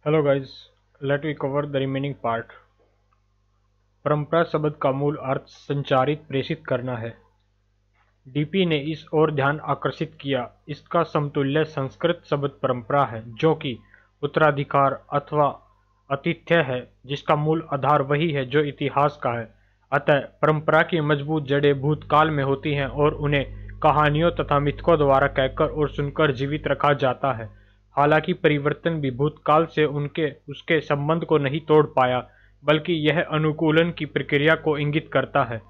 Hello guys, let me cover the remaining part. परंपरा शब्द का मूल अर्थ संचारित प्रेषित करना है। डीपी ने इस ओर ध्यान आकर्षित किया। इसका समतुल्य संस्कृत शब्द परंपरा है, जो कि उत्तराधिकार अथवा आतिथ्य है, जिसका मूल आधार वही है जो इतिहास का है। अतः परंपरा की मजबूत जड़ें भूतकाल में होती हैं और उन्हें कहानियों तथा मिथकों द्वारा कहकर और सुनकर जीवित रखा जाता है। हालांकि परिवर्तन भी भूतकाल से उसके संबंध को नहीं तोड़ पाया, बल्कि यह अनुकूलन की प्रक्रिया को इंगित करता है।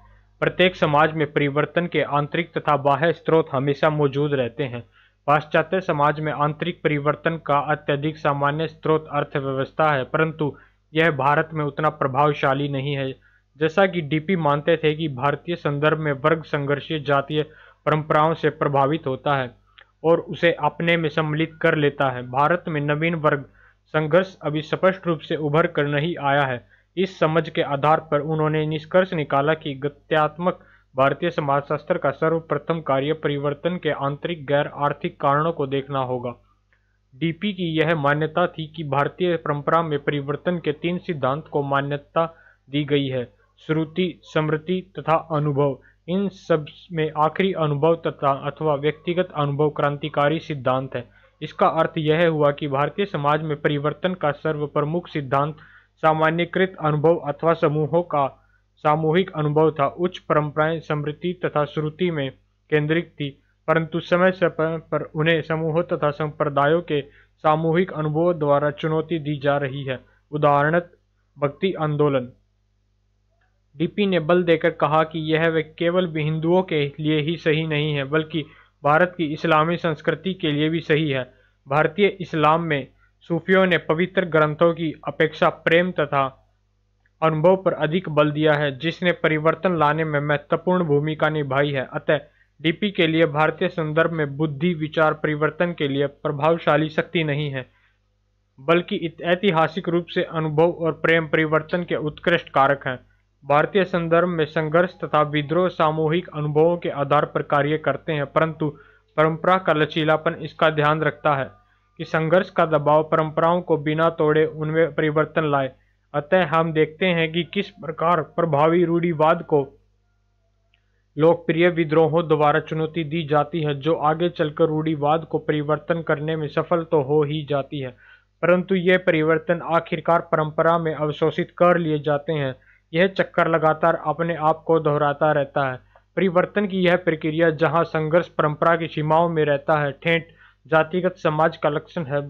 प्रत्येक समाज में परिवर्तन के आंतरिक तथा बाह्य स्रोत हमेशा मौजूद रहते हैं। पाश्चात्य समाज में आंतरिक परिवर्तन का अत्यधिक सामान्य स्रोत अर्थव्यवस्था है, परंतु यह भारत में उतना प्रभावशाली नहीं है। जैसा कि डीपी मानते थे कि भारतीय संदर्भ में वर्ग संघर्षीय जातीय परंपराओं से प्रभावित होता है और उसे अपने में सम्मिलित कर लेता है। भारत में नवीन वर्ग संघर्ष अभी स्पष्ट रूप से उभर कर नहीं आया है। इस समझ के आधार पर उन्होंने निष्कर्ष निकाला कि गत्यात्मक भारतीय समाजशास्त्र का सर्वप्रथम कार्य परिवर्तन के आंतरिक गैर आर्थिक कारणों को देखना होगा। डीपी की यह मान्यता थी कि भारतीय परंपरा में परिवर्तन के 3 सिद्धांत को मान्यता दी गई है: श्रुति, स्मृति तथा अनुभव। इन सब में आखिरी अनुभव तथा अथवा व्यक्तिगत अनुभव क्रांतिकारी सिद्धांत है। इसका अर्थ यह हुआ कि भारतीय समाज में परिवर्तन का सर्वप्रमुख सिद्धांत सामान्यकृत अनुभव अथवा समूहों का सामूहिक अनुभव था। उच्च परंपराएं स्मृति तथा श्रुति में केंद्रित थी, परंतु समय समय पर उन्हें समूहों तथा संप्रदायों के सामूहिक अनुभवों द्वारा चुनौती दी जा रही है। उदाहरणतः भक्ति आंदोलन। डीपी ने बल देकर कहा कि यह केवल हिंदुओं के लिए ही सही नहीं है, बल्कि भारत की इस्लामी संस्कृति के लिए भी सही है। भारतीय इस्लाम में सूफियों ने पवित्र ग्रंथों की अपेक्षा प्रेम तथा अनुभव पर अधिक बल दिया है, जिसने परिवर्तन लाने में महत्वपूर्ण भूमिका निभाई है। अतः डीपी के लिए भारतीय संदर्भ में बुद्धि विचार परिवर्तन के लिए प्रभावशाली शक्ति नहीं है, बल्कि ऐतिहासिक रूप से अनुभव और प्रेम परिवर्तन के उत्कृष्ट कारक हैं। भारतीय संदर्भ में संघर्ष तथा विद्रोह सामूहिक अनुभवों के आधार पर कार्य करते हैं, परंतु परंपरा का लचीलापन इसका ध्यान रखता है कि संघर्ष का दबाव परंपराओं को बिना तोड़े उनमें परिवर्तन लाए। अतः हम देखते हैं कि किस प्रकार प्रभावी रूढ़िवाद को लोकप्रिय विद्रोहों द्वारा चुनौती दी जाती है, जो आगे चलकर रूढ़िवाद को परिवर्तन करने में सफल तो हो ही जाती है, परंतु ये परिवर्तन आखिरकार परंपरा में अवशोषित कर लिए जाते हैं। यह चक्कर लगातार अपने आप को दोहराता रहता है। परिवर्तन की यह प्रक्रिया, जहाँ संघर्ष परंपरा की सीमाओं में रहता है, ठेठ जातिगत समाज का लक्षण है,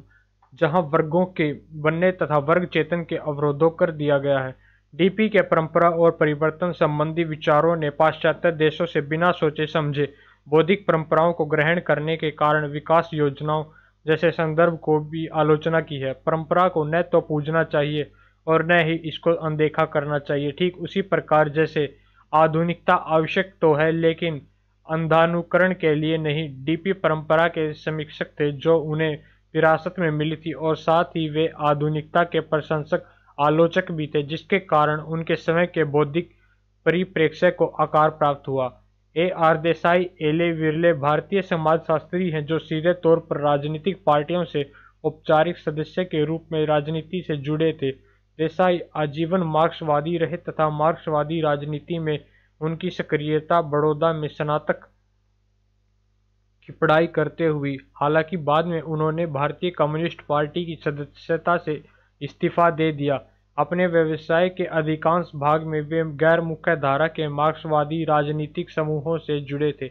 जहाँ वर्गों के बनने तथा वर्ग चेतन के अवरोधों कर दिया गया है। डीपी के परंपरा और परिवर्तन संबंधी विचारों ने पाश्चात्य देशों से बिना सोचे समझे बौद्धिक परंपराओं को ग्रहण करने के कारण विकास योजनाओं जैसे संदर्भ को भी आलोचना की है। परंपरा को न तो पूजना चाहिए और न ही इसको अनदेखा करना चाहिए। ठीक उसी प्रकार जैसे आधुनिकता आवश्यक तो है, लेकिन अंधानुकरण के लिए नहीं। डीपी परंपरा के समीक्षक थे जो उन्हें विरासत में मिली थी, और साथ ही वे आधुनिकता के प्रशंसक आलोचक भी थे, जिसके कारण उनके समय के बौद्धिक परिप्रेक्ष्य को आकार प्राप्त हुआ। आर देसाई एले विरले भारतीय समाजशास्त्री हैं जो सीधे तौर पर राजनीतिक पार्टियों से औपचारिक सदस्य के रूप में राजनीति से जुड़े थे। देसाई आजीवन मार्क्सवादी रहे तथा मार्क्सवादी राजनीति में उनकी सक्रियता बड़ौदा में स्नातक की पढ़ाई करते हुई। हालांकि बाद में उन्होंने भारतीय कम्युनिस्ट पार्टी की सदस्यता से इस्तीफा दे दिया। अपने व्यवसाय के अधिकांश भाग में वे गैर मुख्य धारा के मार्क्सवादी राजनीतिक समूहों से जुड़े थे।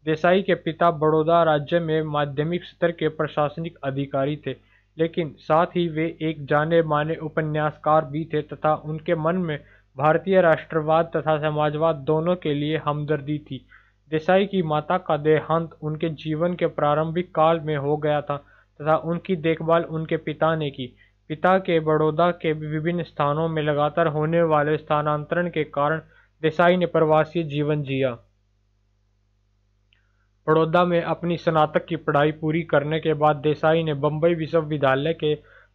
देसाई के पिता बड़ौदा राज्य में माध्यमिक स्तर के प्रशासनिक अधिकारी थे, लेकिन साथ ही वे एक जाने माने उपन्यासकार भी थे तथा उनके मन में भारतीय राष्ट्रवाद तथा समाजवाद दोनों के लिए हमदर्दी थी। देसाई की माता का देहांत उनके जीवन के प्रारंभिक काल में हो गया था तथा उनकी देखभाल उनके पिता ने की। पिता के बड़ौदा के विभिन्न स्थानों में लगातार होने वाले स्थानांतरण के कारण देसाई ने प्रवासी जीवन जिया। बड़ौदा में अपनी स्नातक की पढ़ाई पूरी करने के बाद देसाई ने बम्बई विश्वविद्यालय के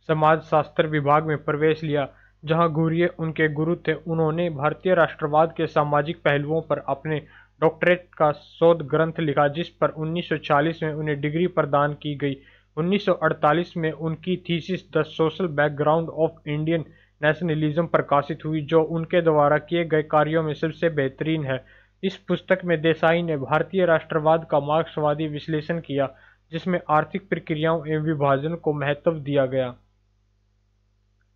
समाजशास्त्र विभाग में प्रवेश लिया, जहां घुरिये उनके गुरु थे। उन्होंने भारतीय राष्ट्रवाद के सामाजिक पहलुओं पर अपने डॉक्टरेट का शोध ग्रंथ लिखा, जिस पर 1940 में उन्हें डिग्री प्रदान की गई। 1948 में उनकी thesis the social background of Indian nationalism प्रकाशित हुई, जो उनके द्वारा किए गए कार्यों में सबसे बेहतरीन है। इस पुस्तक में देसाई ने भारतीय राष्ट्रवाद का मार्क्सवादी विश्लेषण किया, जिसमें आर्थिक प्रक्रियाओं एवं विभाजन को महत्व दिया गया।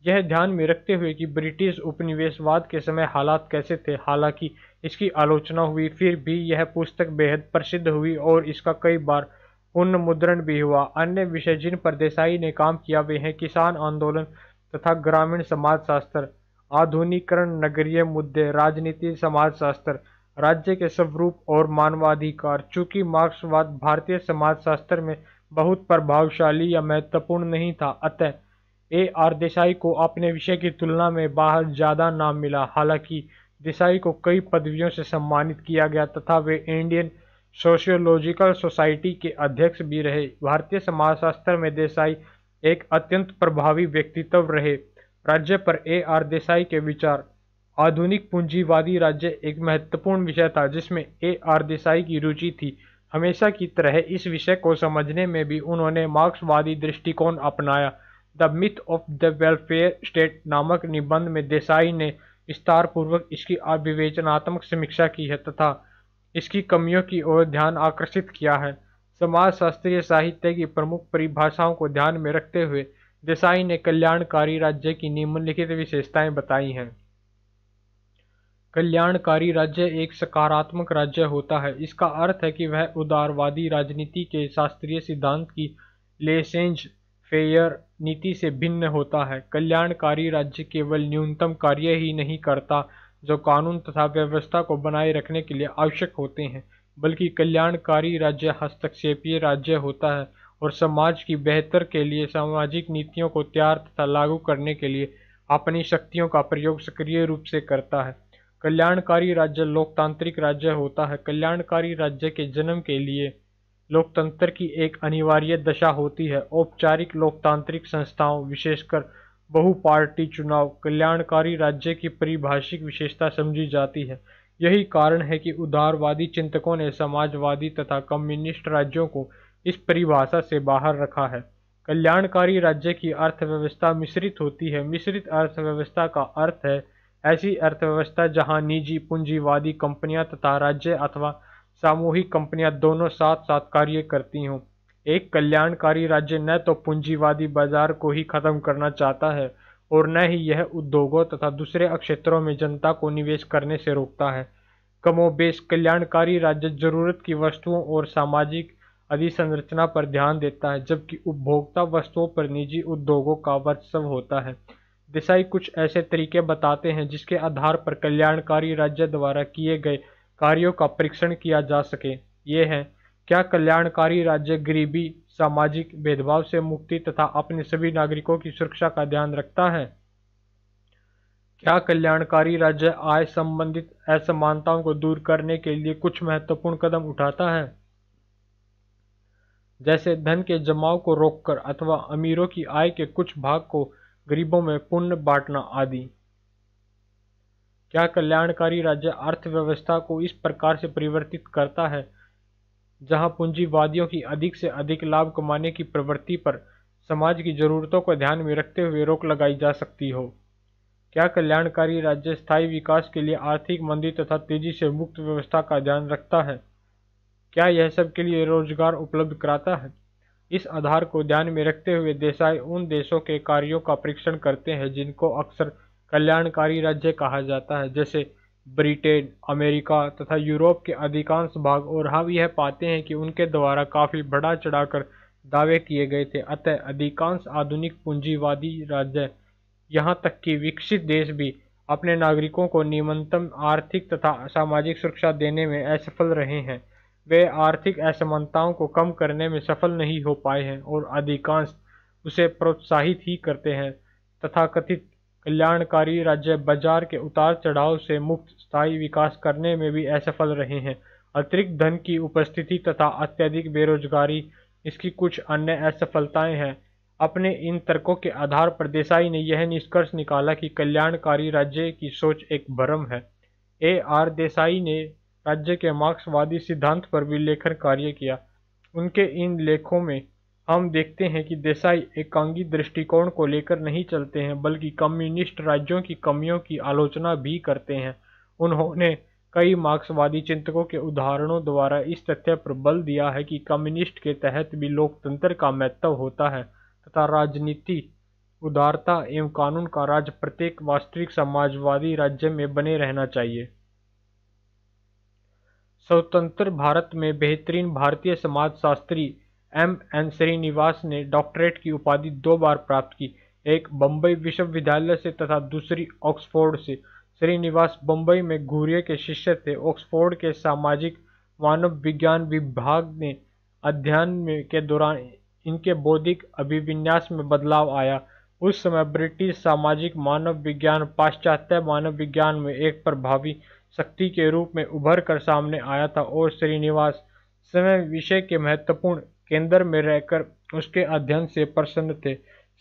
यह ध्यान में रखते हुए कि ब्रिटिश उपनिवेशवाद के समय हालात कैसे थे। हालांकि इसकी आलोचना हुई, फिर भी यह पुस्तक बेहद प्रसिद्ध हुई और इसका कई बार पुनर्मुद्रण भी हुआ। अन्य विषय जिन पर देसाई ने काम किया वे हैं किसान आंदोलन तथा ग्रामीण समाजशास्त्र, आधुनिकीकरण, नगरीय मुद्दे, राजनीति, समाजशास्त्र, राज्य के स्वरूप और मानवाधिकार। चूंकि मार्क्सवाद भारतीय समाजशास्त्र में बहुत प्रभावशाली या महत्वपूर्ण नहीं था, अतः आर देसाई को अपने विषय की तुलना में बाहर ज्यादा नाम मिला। हालांकि देसाई को कई पदवियों से सम्मानित किया गया तथा वे इंडियन सोशियोलॉजिकल सोसाइटी के अध्यक्ष भी रहे। भारतीय समाजशास्त्र में देसाई एक अत्यंत प्रभावी व्यक्तित्व रहे। राज्य पर आर देसाई के विचार। आधुनिक पूंजीवादी राज्य एक महत्वपूर्ण विषय था जिसमें आर देसाई की रुचि थी। हमेशा की तरह इस विषय को समझने में भी उन्होंने मार्क्सवादी दृष्टिकोण अपनाया। The myth of the welfare state नामक निबंध में देसाई ने विस्तारपूर्वक इसकी विवेचनात्मक समीक्षा की है तथा इसकी कमियों की ओर ध्यान आकर्षित किया है। समाजशास्त्रीय साहित्य की प्रमुख परिभाषाओं को ध्यान में रखते हुए देसाई ने कल्याणकारी राज्य की निम्नलिखित विशेषताएं बताई हैं। कल्याणकारी राज्य एक सकारात्मक राज्य होता है। इसका अर्थ है कि वह उदारवादी राजनीति के शास्त्रीय सिद्धांत की लेसेंज फेयर नीति से भिन्न होता है। कल्याणकारी राज्य केवल न्यूनतम कार्य ही नहीं करता जो कानून तथा व्यवस्था को बनाए रखने के लिए आवश्यक होते हैं, बल्कि कल्याणकारी राज्य हस्तक्षेपीय राज्य होता है और समाज की बेहतर के लिए सामाजिक नीतियों को तैयार तथा लागू करने के लिए अपनी शक्तियों का प्रयोग सक्रिय रूप से करता है। कल्याणकारी राज्य लोकतांत्रिक राज्य होता है। कल्याणकारी राज्य के जन्म के लिए लोकतंत्र की एक अनिवार्य दशा होती है। औपचारिक लोकतांत्रिक संस्थाओं, विशेषकर बहुपार्टी चुनाव, कल्याणकारी राज्य की परिभाषिक विशेषता समझी जाती है। यही कारण है कि उदारवादी चिंतकों ने समाजवादी तथा कम्युनिस्ट राज्यों को इस परिभाषा से बाहर रखा है। कल्याणकारी राज्य की अर्थव्यवस्था मिश्रित होती है। मिश्रित अर्थव्यवस्था का अर्थ है ऐसी अर्थव्यवस्था जहां निजी पूंजीवादी कंपनियां तथा राज्य अथवा सामूहिक कंपनियां दोनों साथ साथ कार्य करती हों। एक कल्याणकारी राज्य न तो पूंजीवादी बाजार को ही खत्म करना चाहता है और न ही यह उद्योगों तथा दूसरे क्षेत्रों में जनता को निवेश करने से रोकता है। कमोबेश कल्याणकारी राज्य जरूरत की वस्तुओं और सामाजिक अधिसंरचना पर ध्यान देता है, जबकि उपभोक्ता वस्तुओं पर निजी उद्योगों का वर्चस्व होता है। देसाई कुछ ऐसे तरीके बताते हैं जिसके आधार पर कल्याणकारी राज्य द्वारा किए गए कार्यों का परीक्षण किया जा सके। ये हैं: क्या कल्याणकारी राज्य गरीबी, सामाजिक भेदभाव से मुक्ति तथा अपने सभी नागरिकों की सुरक्षा का ध्यान रखता है? क्या कल्याणकारी राज्य आय संबंधित असमानताओं को दूर करने के लिए कुछ महत्वपूर्ण कदम उठाता है, जैसे धन के जमाव को रोककर अथवा अमीरों की आय के कुछ भाग को गरीबों में पुण्य बांटना आदि? क्या कल्याणकारी राज्य अर्थव्यवस्था को इस प्रकार से परिवर्तित करता है जहां पूंजीवादियों की अधिक से अधिक लाभ कमाने की प्रवृत्ति पर समाज की जरूरतों को ध्यान में रखते हुए रोक लगाई जा सकती हो? क्या कल्याणकारी राज्य स्थायी विकास के लिए आर्थिक मंदी तथा तेजी से मुक्त व्यवस्था का ध्यान रखता है? क्या यह सबके लिए रोजगार उपलब्ध कराता है? इस आधार को ध्यान में रखते हुए देसाई उन देशों के कार्यों का परीक्षण करते हैं जिनको अक्सर कल्याणकारी राज्य कहा जाता है, जैसे ब्रिटेन, अमेरिका तथा यूरोप के अधिकांश भाग, और हम यह पाते हैं कि उनके द्वारा काफी बढ़ा चढ़ाकर दावे किए गए थे। अतः अधिकांश आधुनिक पूंजीवादी राज्य, यहाँ तक कि विकसित देश भी अपने नागरिकों को न्यूनतम आर्थिक तथा सामाजिक सुरक्षा देने में असफल रहे हैं। वे आर्थिक असमानताओं को कम करने में सफल नहीं हो पाए हैं और अधिकांश उसे प्रोत्साहित ही करते हैं। तथाकथित कल्याणकारी राज्य बाजार के उतार चढ़ाव से मुक्त स्थायी विकास करने में भी असफल रहे हैं। अतिरिक्त धन की उपस्थिति तथा अत्यधिक बेरोजगारी इसकी कुछ अन्य असफलताएं हैं। अपने इन तर्कों के आधार पर देसाई ने यह निष्कर्ष निकाला कि कल्याणकारी राज्य की सोच एक भ्रम है। आर देसाई ने राज्य के मार्क्सवादी सिद्धांत पर भी लेखन कार्य किया। उनके इन लेखों में हम देखते हैं कि देसाई एकांगी दृष्टिकोण को लेकर नहीं चलते हैं, बल्कि कम्युनिस्ट राज्यों की कमियों की आलोचना भी करते हैं। उन्होंने कई मार्क्सवादी चिंतकों के उदाहरणों द्वारा इस तथ्य पर बल दिया है कि कम्युनिस्ट के तहत भी लोकतंत्र का महत्व होता है तथा राजनीति, उदारता एवं कानून का राज प्रत्येक वास्तविक समाजवादी राज्य में बने रहना चाहिए। स्वतंत्र भारत में बेहतरीन भारतीय समाजशास्त्री एम.एन. श्रीनिवास ने डॉक्टरेट की उपाधि 2 बार प्राप्त की, एक बम्बई विश्वविद्यालय से तथा दूसरी ऑक्सफोर्ड से। श्रीनिवास बम्बई में घुरिये के शिष्य थे। ऑक्सफोर्ड के सामाजिक मानव विज्ञान विभाग में अध्ययन के दौरान इनके बौद्धिक अभिविन्यास में बदलाव आया। उस समय ब्रिटिश सामाजिक मानव विज्ञान पाश्चात्य मानव विज्ञान में एक प्रभावी शक्ति के रूप में उभर कर सामने आया था और श्रीनिवास स्वयं विषय के महत्वपूर्ण केंद्र में रहकर उसके अध्ययन से प्रसन्न थे।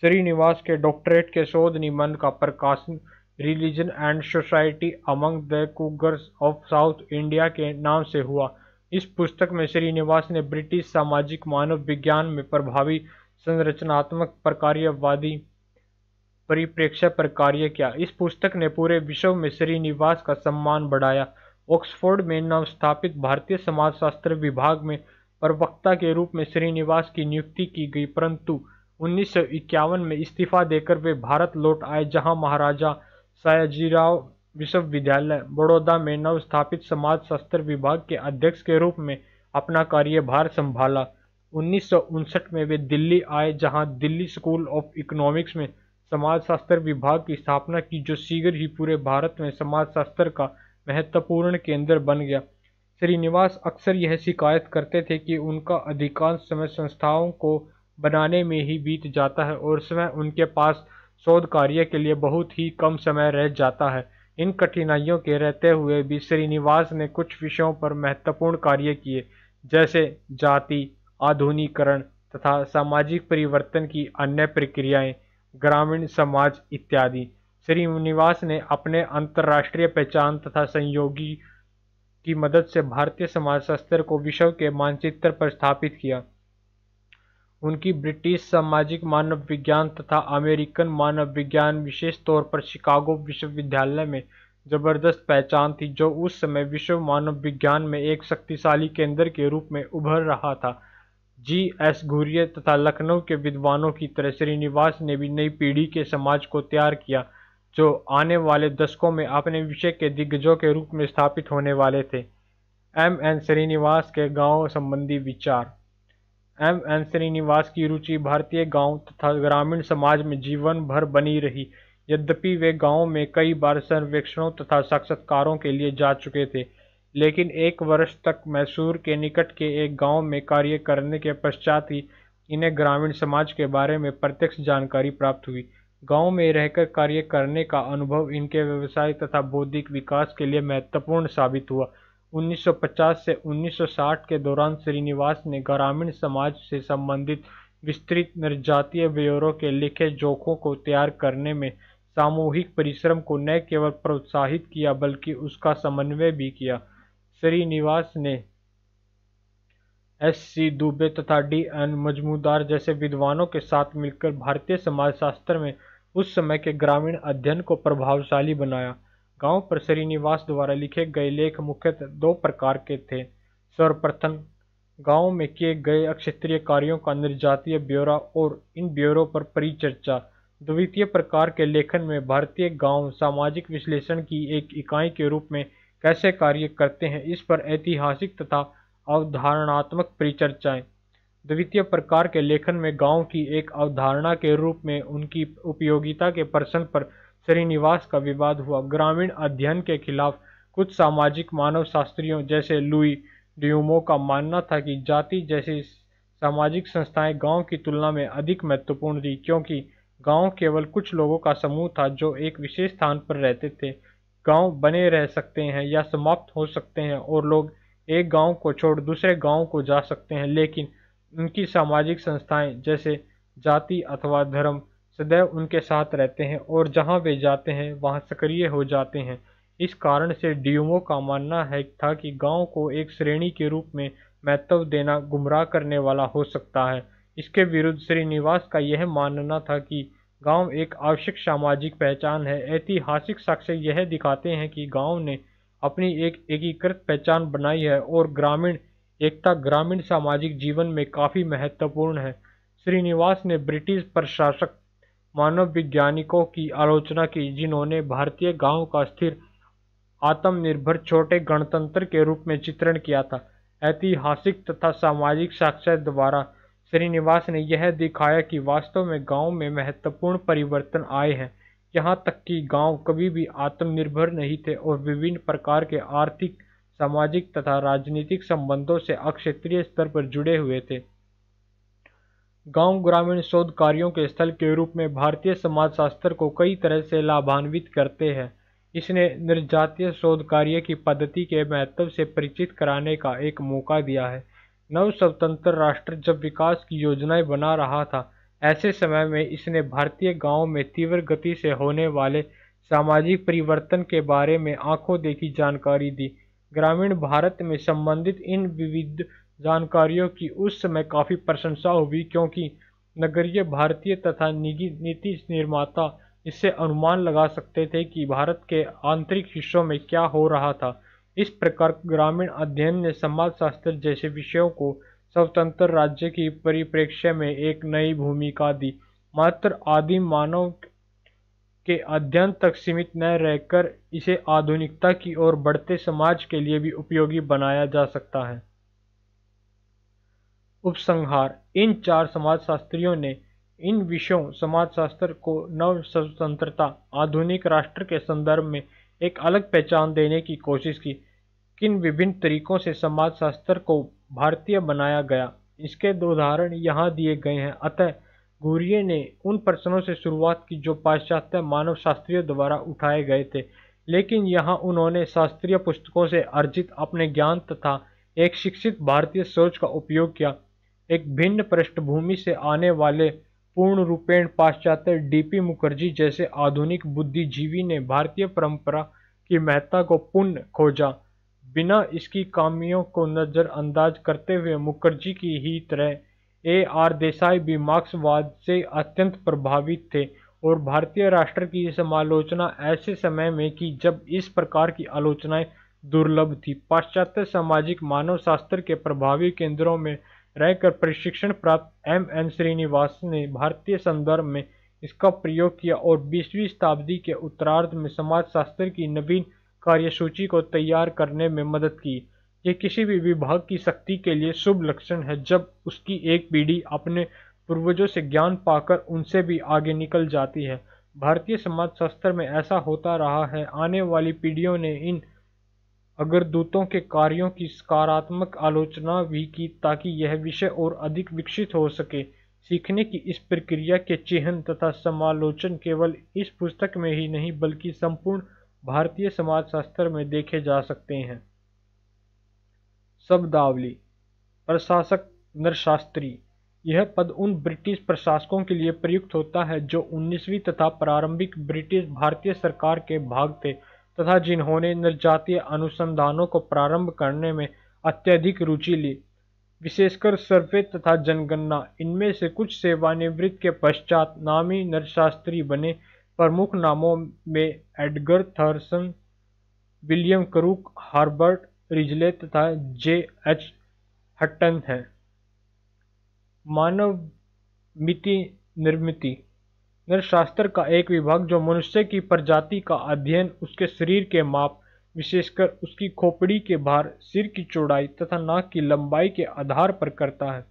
श्रीनिवास के डॉक्टरेट के शोध निबंध का प्रकाशन religion and society among the Coorgs of South India के नाम से हुआ। इस पुस्तक में श्रीनिवास ने ब्रिटिश सामाजिक मानव विज्ञान में प्रभावी संरचनात्मक प्रकार्यवादी परिप्रेक्ष्य पर कार्य किया। इस पुस्तक ने पूरे विश्व में श्रीनिवास का सम्मान बढ़ाया। ऑक्सफोर्ड में नवस्थापित भारतीय समाजशास्त्र विभाग में प्रवक्ता के रूप में श्रीनिवास की नियुक्ति की गई, परंतु 1951 में इस्तीफा देकर वे भारत लौट आए, जहां महाराजा सयाजीराव विश्वविद्यालय, बड़ौदा में नवस्थापित समाजशास्त्र विभाग के अध्यक्ष के रूप में अपना कार्यभार संभाला। 1959 में वे दिल्ली आए, जहां दिल्ली स्कूल ऑफ इकोनॉमिक्स में समाजशास्त्र विभाग की स्थापना की, जो शीघ्र ही पूरे भारत में समाजशास्त्र का महत्वपूर्ण केंद्र बन गया। श्रीनिवास अक्सर यह शिकायत करते थे कि उनका अधिकांश समय संस्थाओं को बनाने में ही बीत जाता है और स्वयं उनके पास शोध कार्य के लिए बहुत ही कम समय रह जाता है। इन कठिनाइयों के रहते हुए भी श्रीनिवास ने कुछ विषयों पर महत्वपूर्ण कार्य किए, जैसे जाति, आधुनिकीकरण तथा सामाजिक परिवर्तन की अन्य प्रक्रियाएं, ग्रामीण समाज इत्यादि। श्रीनिवास ने अपने अंतर्राष्ट्रीय पहचान तथा सहयोगी की मदद से भारतीय समाजशास्त्र को विश्व के मानचित्र पर स्थापित किया। उनकी ब्रिटिश सामाजिक मानव विज्ञान तथा अमेरिकन मानव विज्ञान, विशेष तौर पर शिकागो विश्वविद्यालय में जबरदस्त पहचान थी, जो उस समय विश्व मानव विज्ञान में एक शक्तिशाली केंद्र के रूप में उभर रहा था। जी.एस. घुरिये तथा लखनऊ के विद्वानों की तरह श्रीनिवास ने भी नई पीढ़ी के समाज को तैयार किया, जो आने वाले दशकों में अपने विषय के दिग्गजों के रूप में स्थापित होने वाले थे। एम.एन. श्रीनिवास के गांव संबंधी विचार। एम.एन. श्रीनिवास की रुचि भारतीय गांव तथा ग्रामीण समाज में जीवन भर बनी रही। यद्यपि वे गांव में कई बार सर्वेक्षणों तथा साक्षात्कारों के लिए जा चुके थे, लेकिन 1 वर्ष तक मैसूर के निकट के एक गांव में कार्य करने के पश्चात ही इन्हें ग्रामीण समाज के बारे में प्रत्यक्ष जानकारी प्राप्त हुई। गांव में रहकर कार्य करने का अनुभव इनके व्यवसाय तथा बौद्धिक विकास के लिए महत्वपूर्ण साबित हुआ। 1950 से 1960 के दौरान श्रीनिवास ने ग्रामीण समाज से संबंधित विस्तृत निर्जातीय ब्यौरों के लिखे जोखों को तैयार करने में सामूहिक परिश्रम को न केवल प्रोत्साहित किया, बल्कि उसका समन्वय भी किया। श्रीनिवास ने एस.सी. दुबे तथा डी.एन. मजूमदार जैसे विद्वानों के साथ मिलकर भारतीय समाजशास्त्र में उस समय के ग्रामीण अध्ययन को प्रभावशाली बनाया। गांव पर श्रीनिवास द्वारा लिखे गए लेख मुख्यतः 2 प्रकार के थे। सर्वप्रथम, गांव में किए गए अक्षेत्रीय कार्यों का निर्जातीय ब्यौरा और इन ब्यौरों पर परिचर्चा। द्वितीय प्रकार के लेखन में भारतीय गांव सामाजिक विश्लेषण की एक इकाई के रूप में कैसे कार्य करते हैं, इस पर ऐतिहासिक तथा अवधारणात्मक परिचर्चाएं। द्वितीय प्रकार के लेखन में गांव की एक अवधारणा के रूप में उनकी उपयोगिता के प्रश्न पर श्रीनिवास का विवाद हुआ। ग्रामीण अध्ययन के खिलाफ कुछ सामाजिक मानवशास्त्रियों जैसे लुई ड्यूमो का मानना था कि जाति जैसी सामाजिक संस्थाएं गांव की तुलना में अधिक महत्वपूर्ण थी, क्योंकि गांव केवल कुछ लोगों का समूह था जो एक विशेष स्थान पर रहते थे। गांव बने रह सकते हैं या समाप्त हो सकते हैं और लोग एक गांव को छोड़ दूसरे गांव को जा सकते हैं, लेकिन उनकी सामाजिक संस्थाएं जैसे जाति अथवा धर्म सदैव उनके साथ रहते हैं और जहां वे जाते हैं वहां सक्रिय हो जाते हैं। इस कारण से ड्यूमो का मानना था कि गांव को एक श्रेणी के रूप में महत्व देना गुमराह करने वाला हो सकता है। इसके विरुद्ध श्रीनिवास का यह मानना था कि गांव एक आवश्यक सामाजिक पहचान है। ऐतिहासिक साक्ष्य यह दिखाते हैं कि गांव ने अपनी एक एकीकृत पहचान बनाई है और ग्रामीण एकता ग्रामीण सामाजिक जीवन में काफी महत्वपूर्ण है। श्रीनिवास ने ब्रिटिश प्रशासक मानव वैज्ञानिकों की आलोचना की जिन्होंने भारतीय गांव का स्थिर आत्मनिर्भर छोटे गणतंत्र के रूप में चित्रण किया था। ऐतिहासिक तथा सामाजिक साक्ष्य द्वारा श्रीनिवास ने यह दिखाया कि वास्तव में गांव में महत्वपूर्ण परिवर्तन आए हैं। यहाँ तक कि गांव कभी भी आत्मनिर्भर नहीं थे और विभिन्न प्रकार के आर्थिक, सामाजिक तथा राजनीतिक संबंधों से अक्षेत्रीय स्तर पर जुड़े हुए थे। गांव ग्रामीण शोध कार्यों के स्थल के रूप में भारतीय समाजशास्त्र को कई तरह से लाभान्वित करते हैं। इसने निर्जातीय शोध कार्य की पद्धति के महत्व से परिचित कराने का एक मौका दिया है। नव स्वतंत्र राष्ट्र जब विकास की योजनाएं बना रहा था, ऐसे समय में इसने भारतीय गांवों में तीव्र गति से होने वाले सामाजिक परिवर्तन के बारे में आंखों देखी जानकारी दी। ग्रामीण भारत में संबंधित इन विविध जानकारियों की उस समय काफी प्रशंसा हुई, क्योंकि नगरीय भारतीय तथा निजी नीति निर्माता इससे अनुमान लगा सकते थे कि भारत के आंतरिक हिस्सों में क्या हो रहा था। इस प्रकार ग्रामीण अध्ययन ने समाजशास्त्र जैसे विषयों को स्वतंत्र राज्य की परिप्रेक्ष्य में एक नई भूमिका दी। मात्र आदिम मानव के अध्ययन तक सीमित न रहकर इसे आधुनिकता की ओर बढ़ते समाज के लिए भी उपयोगी बनाया जा सकता है। उपसंहार: इन चार समाजशास्त्रियों ने इन विषयों समाजशास्त्र को नव स्वतंत्रता आधुनिक राष्ट्र के संदर्भ में एक अलग पहचान देने की कोशिश की। किन विभिन्न तरीकों से समाजशास्त्र को भारतीय बनाया गया, इसके दो उदाहरण यहाँ दिए गए हैं। अतः घुरिये ने उन प्रश्नों से शुरुआत की जो पाश्चात्य मानवशास्त्रियों द्वारा उठाए गए थे, लेकिन यहाँ उन्होंने शास्त्रीय पुस्तकों से अर्जित अपने ज्ञान तथा एक शिक्षित भारतीय सोच का उपयोग किया। एक भिन्न पृष्ठभूमि से आने वाले पूर्ण रूपेण पाश्चात्य डीपी मुखर्जी जैसे आधुनिक बुद्धिजीवी ने भारतीय परंपरा की महत्ता को पुनः खोजा। बिना इसकी खामियों को नजरअंदाज करते हुए मुखर्जी की ही तरह A.R. देसाई भी मार्क्सवाद से अत्यंत प्रभावित थे और भारतीय राष्ट्र की समालोचना ऐसे समय में की जब इस प्रकार की आलोचनाएं दुर्लभ थी। पाश्चात्य सामाजिक मानवशास्त्र के प्रभावी केंद्रों में रहकर प्रशिक्षण प्राप्त M.N. श्रीनिवास ने भारतीय संदर्भ में इसका प्रयोग किया और 20वीं शताब्दी के उत्तरार्ध में समाजशास्त्र की नवीन कार्यसूची को तैयार करने में मदद की। ये किसी भी विभाग की शक्ति के लिए शुभ लक्षण है जब उसकी एक पीढ़ी अपने पूर्वजों से ज्ञान पाकर उनसे भी आगे निकल जाती है। भारतीय समाजशास्त्र में ऐसा होता रहा है। आने वाली पीढ़ियों ने इन अग्रदूतों के कार्यों की सकारात्मक आलोचना भी की ताकि यह विषय और अधिक विकसित हो सके। सीखने की इस प्रक्रिया के चिह्न तथा समालोचन केवल इस पुस्तक में ही नहीं बल्कि संपूर्ण भारतीय समाजशास्त्र में देखे जा सकते हैं। शब्दावली: प्रशासक नरशास्त्री। यह पद उन ब्रिटिश प्रशासकों के लिए प्रयुक्त होता है जो 19वीं तथा प्रारंभिक ब्रिटिश भारतीय सरकार के भाग थे तथा जिन्होंने नरजातीय अनुसंधानों को प्रारंभ करने में अत्यधिक रुचि ली, विशेषकर सर्वे तथा जनगणना। इनमें से कुछ सेवानिवृत्ति के पश्चात नामी नरशास्त्री बने। प्रमुख नामों में Edgar Thomson, William Crooke, Herbert Risley तथा J.H. हटन हैं। मानव मिति निर्मिति: नरशास्त्र का एक विभाग जो मनुष्य की प्रजाति का अध्ययन उसके शरीर के माप, विशेषकर उसकी खोपड़ी के भार, सिर की चौड़ाई तथा नाक की लंबाई के आधार पर करता है।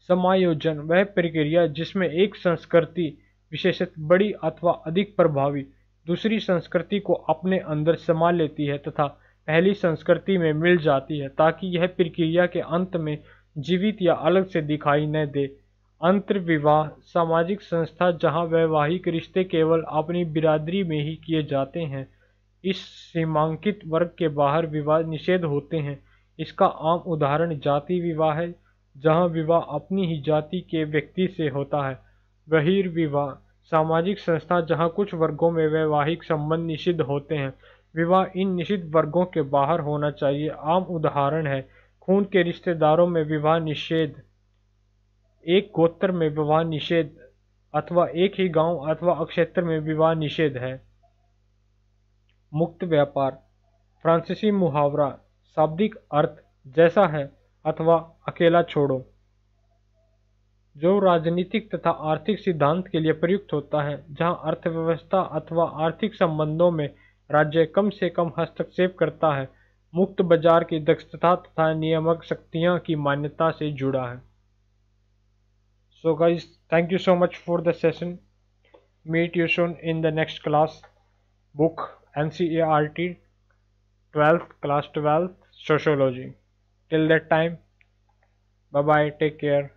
समायोजन: वह प्रक्रिया जिसमें एक संस्कृति विशेषतः बड़ी अथवा अधिक प्रभावी दूसरी संस्कृति को अपने अंदर समा लेती है तथा पहली संस्कृति में मिल जाती है ताकि यह प्रक्रिया के अंत में जीवित या अलग से दिखाई न दे। अंतर्विवाह: सामाजिक संस्था जहां वैवाहिक रिश्ते केवल अपनी बिरादरी में ही किए जाते हैं। इस सीमांकित वर्ग के बाहर विवाह निषेध होते हैं। इसका आम उदाहरण जाति विवाह है, जहां विवाह अपनी ही जाति के व्यक्ति से होता है। बहिर्विवाह: सामाजिक संस्था जहां कुछ वर्गों में वैवाहिक संबंध निषिद्ध होते हैं। विवाह इन निषिद्ध वर्गों के बाहर होना चाहिए। आम उदाहरण है खून के रिश्तेदारों में विवाह निषेध। एक गोत्र में विवाह निषेध अथवा एक ही गांव अथवा क्षेत्र में विवाह निषेध है। मुक्त व्यापार फ्रांसीसी मुहावरा शाब्दिक अर्थ जैसा है अथवा अकेला छोड़ो, जो राजनीतिक तथा आर्थिक सिद्धांत के लिए प्रयुक्त होता है, जहां अर्थव्यवस्था अथवा आर्थिक संबंधों में राज्य कम से कम हस्तक्षेप करता है, मुक्त बाजार की दक्षता तथा नियामक शक्तियां की मान्यता से जुड़ा है। So guys, thank you so much for the session. Meet you soon in the next class. Book NCERT 12th class 12th Sociology. Till that time, bye bye, take care.